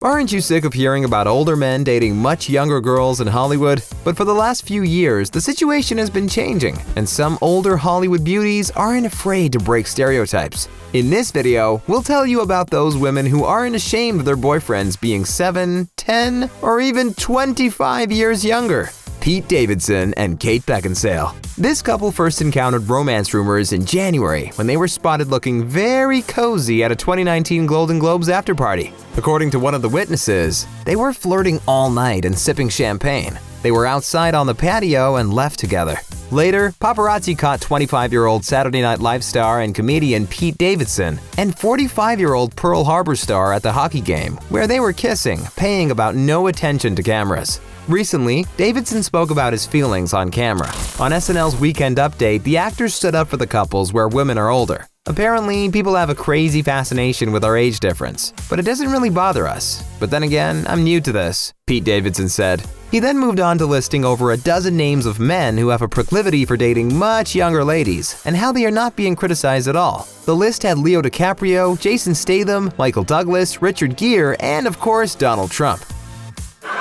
Aren't you sick of hearing about older men dating much younger girls in Hollywood? But for the last few years, the situation has been changing, and some older Hollywood beauties aren't afraid to break stereotypes. In this video, we'll tell you about those women who aren't ashamed of their boyfriends being 7, 10, or even 25 years younger. Pete Davidson and Kate Beckinsale. This couple first encountered romance rumors in January when they were spotted looking very cozy at a 2019 Golden Globes afterparty. According to one of the witnesses, they were flirting all night and sipping champagne. They were outside on the patio and left together. Later, paparazzi caught 25-year-old Saturday Night Live star and comedian Pete Davidson and 45-year-old Pearl Harbor star at the hockey game, where they were kissing, paying about no attention to cameras. Recently, Davidson spoke about his feelings on camera. On SNL's Weekend Update, the actor stood up for the couples where women are older. Apparently, people have a crazy fascination with our age difference, but it doesn't really bother us. But then again, I'm new to this, Pete Davidson said. He then moved on to listing over a dozen names of men who have a proclivity for dating much younger ladies, and how they are not being criticized at all. The list had Leo DiCaprio, Jason Statham, Michael Douglas, Richard Gere, and of course, Donald Trump.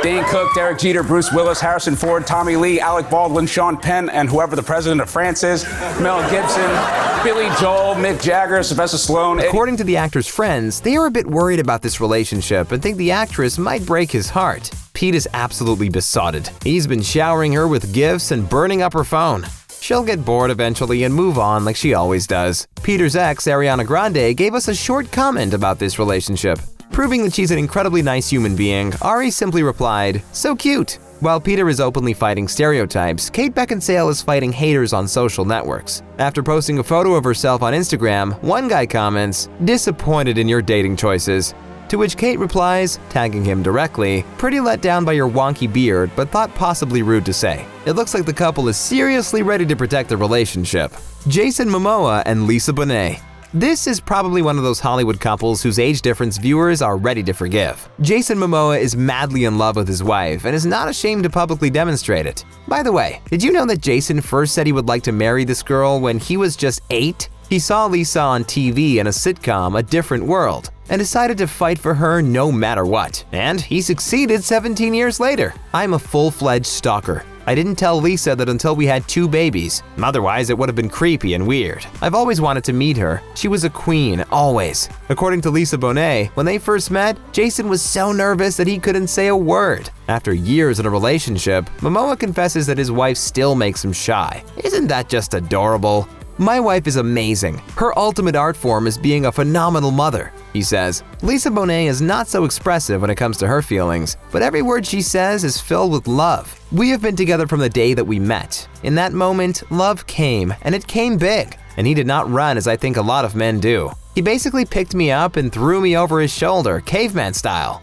Dane Cook, Derek Jeter, Bruce Willis, Harrison Ford, Tommy Lee, Alec Baldwin, Sean Penn, and whoever the president of France is, Mel Gibson, Billy Joel, Mick Jagger, Sylvester Stallone. According to the actor's friends, they are a bit worried about this relationship and think the actress might break his heart. Pete is absolutely besotted. He's been showering her with gifts and burning up her phone. She'll get bored eventually and move on like she always does. Peter's ex, Ariana Grande, gave us a short comment about this relationship. Proving that she's an incredibly nice human being, Ari simply replied, "So cute." While Peter is openly fighting stereotypes, Kate Beckinsale is fighting haters on social networks. After posting a photo of herself on Instagram, one guy comments, "Disappointed in your dating choices." To which Kate replies, tagging him directly, "Pretty let down by your wonky beard, but thought possibly rude to say." It looks like the couple is seriously ready to protect the relationship. Jason Momoa and Lisa Bonet. This is probably one of those Hollywood couples whose age difference viewers are ready to forgive. Jason Momoa is madly in love with his wife and is not ashamed to publicly demonstrate it. By the way, did you know that Jason first said he would like to marry this girl when he was just 8? He saw Lisa on TV in a sitcom, A Different World, and decided to fight for her no matter what. And he succeeded 17 years later. I'm a full-fledged stalker. I didn't tell Lisa that until we had 2 babies. Otherwise, it would have been creepy and weird. I've always wanted to meet her. She was a queen, always. According to Lisa Bonet, when they first met, Jason was so nervous that he couldn't say a word. After years in a relationship, Momoa confesses that his wife still makes him shy. Isn't that just adorable? "My wife is amazing. Her ultimate art form is being a phenomenal mother," he says. Lisa Bonet is not so expressive when it comes to her feelings, but every word she says is filled with love. "We have been together from the day that we met. In that moment, love came, and it came big. And he did not run as I think a lot of men do. He basically picked me up and threw me over his shoulder, caveman style."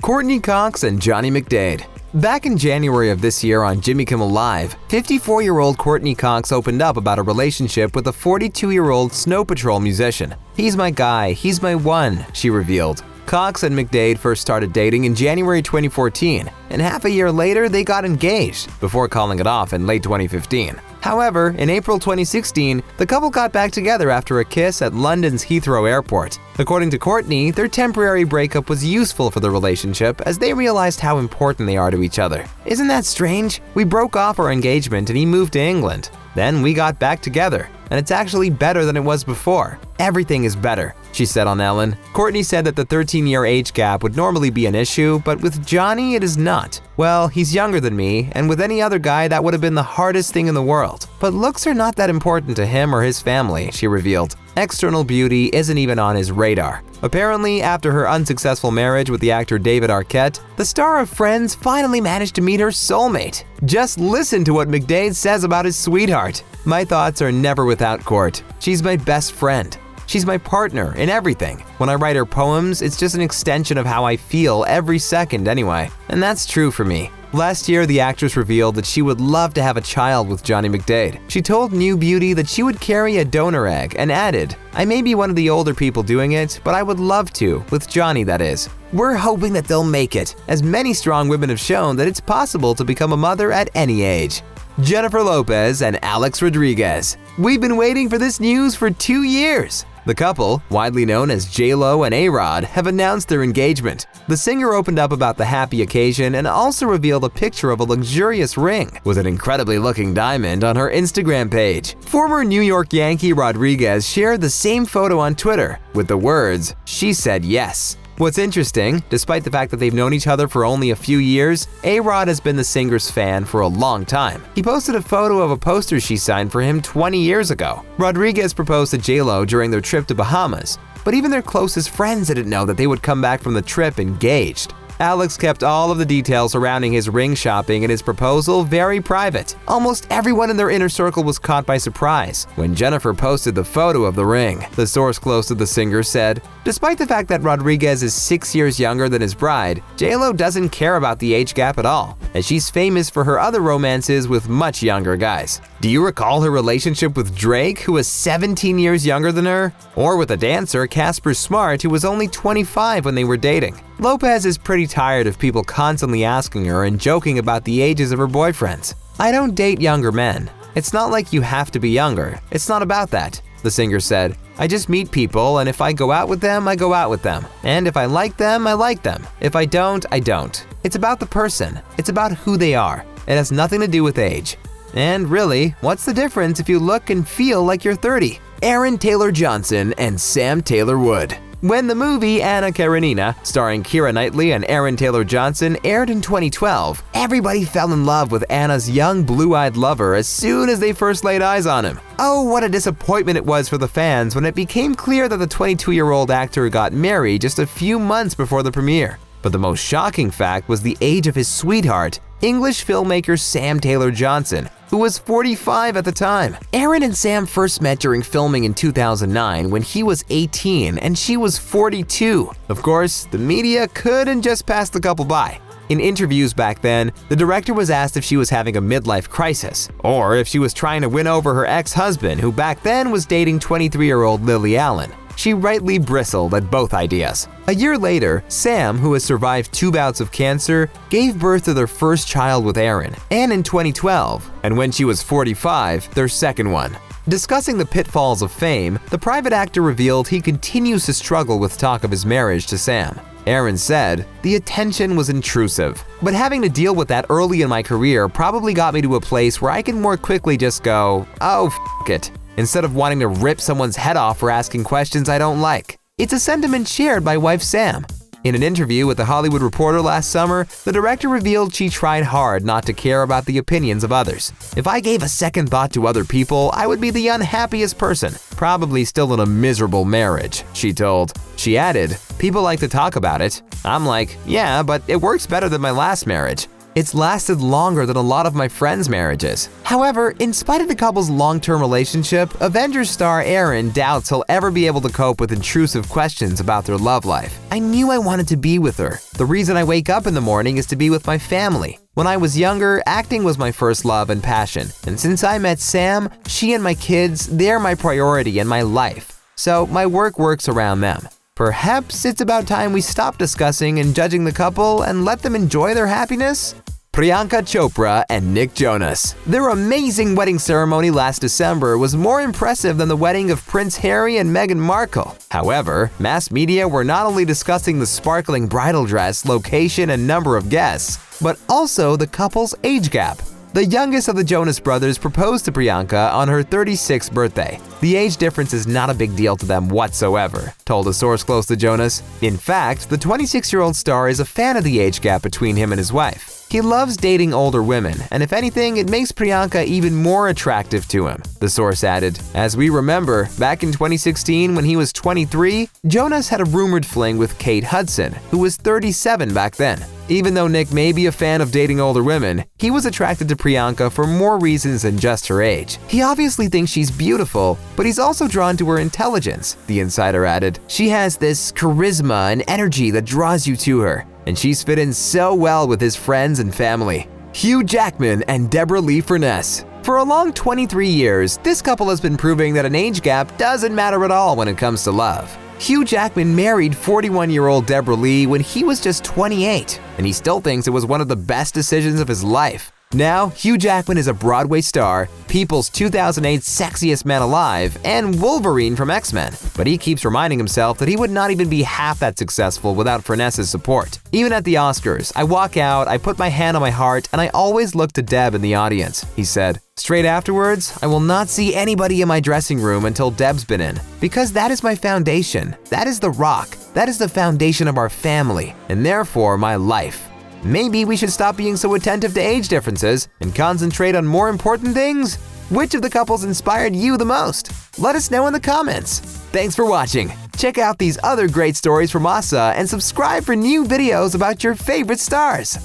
Courteney Cox and Johnny McDaid. Back in January of this year on Jimmy Kimmel Live, 54-year-old Courteney Cox opened up about a relationship with a 42-year-old Snow Patrol musician. "He's my guy, he's my one," she revealed. Cox and McDaid first started dating in January 2014, and half a year later they got engaged, before calling it off in late 2015. However, in April 2016, the couple got back together after a kiss at London's Heathrow Airport. According to Courteney, their temporary breakup was useful for the relationship as they realized how important they are to each other. "Isn't that strange? We broke off our engagement and he moved to England. Then we got back together, and it's actually better than it was before. Everything is better," she said on Ellen. Courteney said that the 13-year age gap would normally be an issue, but with Johnny it is not. "Well, he's younger than me, and with any other guy that would have been the hardest thing in the world. But looks are not that important to him or his family," she revealed. External beauty isn't even on his radar. Apparently, after her unsuccessful marriage with the actor David Arquette, the star of Friends finally managed to meet her soulmate. Just listen to what McDaid says about his sweetheart. "My thoughts are never without Court. She's my best friend. She's my partner in everything. When I write her poems, it's just an extension of how I feel every second anyway. And that's true for me." Last year, the actress revealed that she would love to have a child with Johnny McDaid. She told New Beauty that she would carry a donor egg and added, "I may be one of the older people doing it, but I would love to, with Johnny that is. We're hoping that they'll make it, as many strong women have shown that it's possible to become a mother at any age." Jennifer Lopez and Alex Rodriguez. We've been waiting for this news for 2 years. The couple, widely known as J-Lo and A-Rod, have announced their engagement. The singer opened up about the happy occasion and also revealed a picture of a luxurious ring with an incredibly looking diamond on her Instagram page. Former New York Yankee Rodriguez shared the same photo on Twitter with the words, "She said yes." What's interesting, despite the fact that they've known each other for only a few years, A-Rod has been the singer's fan for a long time. He posted a photo of a poster she signed for him 20 years ago. Rodriguez proposed to J-Lo during their trip to Bahamas, but even their closest friends didn't know that they would come back from the trip engaged. Alex kept all of the details surrounding his ring shopping and his proposal very private. Almost everyone in their inner circle was caught by surprise when Jennifer posted the photo of the ring. The source close to the singer said, "Despite the fact that Rodriguez is 6 years younger than his bride, J-Lo doesn't care about the age gap at all, as she's famous for her other romances with much younger guys." Do you recall her relationship with Drake, who was 17 years younger than her? Or with a dancer, Casper Smart, who was only 25 when they were dating? Lopez is pretty tired of people constantly asking her and joking about the ages of her boyfriends. "I don't date younger men. It's not like you have to be younger. It's not about that," the singer said. "I just meet people, and if I go out with them, I go out with them. And if I like them, I like them. If I don't, I don't. It's about the person. It's about who they are. It has nothing to do with age. And really, what's the difference if you look and feel like you're 30? Aaron Taylor Johnson and Sam Taylor Wood. When the movie Anna Karenina, starring Keira Knightley and Aaron Taylor Johnson, aired in 2012, everybody fell in love with Anna's young blue-eyed lover as soon as they first laid eyes on him. Oh, what a disappointment it was for the fans when it became clear that the 22-year-old actor got married just a few months before the premiere. But the most shocking fact was the age of his sweetheart, English filmmaker Sam Taylor Johnson, who was 45 at the time. Aaron and Sam first met during filming in 2009 when he was 18 and she was 42. Of course, the media couldn't just pass the couple by. In interviews back then, the director was asked if she was having a midlife crisis, or if she was trying to win over her ex-husband, who back then was dating 23-year-old Lily Allen. She rightly bristled at both ideas. A year later, Sam, who has survived 2 bouts of cancer, gave birth to their first child with Aaron, and in 2012, and when she was 45, their second one. Discussing the pitfalls of fame, the private actor revealed he continues to struggle with talk of his marriage to Sam. Aaron said, "The attention was intrusive, but having to deal with that early in my career probably got me to a place where I can more quickly just go, oh, f it, instead of wanting to rip someone's head off for asking questions I don't like." It's a sentiment shared by wife Sam. In an interview with The Hollywood Reporter last summer, the director revealed she tried hard not to care about the opinions of others. "If I gave a second thought to other people, I would be the unhappiest person, probably still in a miserable marriage," she told. She added, "People like to talk about it. I'm like, yeah, but it works better than my last marriage. It's lasted longer than a lot of my friends' marriages." However, in spite of the couple's long-term relationship, Avengers star Aaron doubts he'll ever be able to cope with intrusive questions about their love life. "I knew I wanted to be with her. The reason I wake up in the morning is to be with my family. When I was younger, acting was my first love and passion. And since I met Sam, she and my kids, they're my priority in my life. So my work works around them. Perhaps it's about time we stop discussing and judging the couple and let them enjoy their happiness." Priyanka Chopra and Nick Jonas. Their amazing wedding ceremony last December was more impressive than the wedding of Prince Harry and Meghan Markle. However, mass media were not only discussing the sparkling bridal dress, location, and number of guests, but also the couple's age gap. The youngest of the Jonas brothers proposed to Priyanka on her 36th birthday. The age difference is not a big deal to them whatsoever, told a source close to Jonas. In fact, the 26-year-old star is a fan of the age gap between him and his wife. He loves dating older women, and if anything, it makes Priyanka even more attractive to him, the source added. As we remember, back in 2016 when he was 23, Jonas had a rumored fling with Kate Hudson, who was 37 back then. Even though Nick may be a fan of dating older women, he was attracted to Priyanka for more reasons than just her age. He obviously thinks she's beautiful, but he's also drawn to her intelligence, the insider added. "She has this charisma and energy that draws you to her, and she's fit in so well with his friends and family." Hugh Jackman and Deborra-Lee Furness. For a long 23 years, this couple has been proving that an age gap doesn't matter at all when it comes to love. Hugh Jackman married 41-year-old Deborra-Lee when he was just 28, and he still thinks it was one of the best decisions of his life. Now, Hugh Jackman is a Broadway star, People's 2008 Sexiest Man Alive, and Wolverine from X-Men. But he keeps reminding himself that he would not even be half that successful without Furness's support. Even at the Oscars, I walk out, I put my hand on my heart, and I always look to Deb in the audience, he said. Straight afterwards, I will not see anybody in my dressing room until Deb's been in, because that is my foundation. That is the rock. That is the foundation of our family, and therefore my life. Maybe we should stop being so attentive to age differences and concentrate on more important things? Which of the couples inspired you the most? Let us know in the comments. Thanks for watching. Check out these other great stories from OSSA and subscribe for new videos about your favorite stars.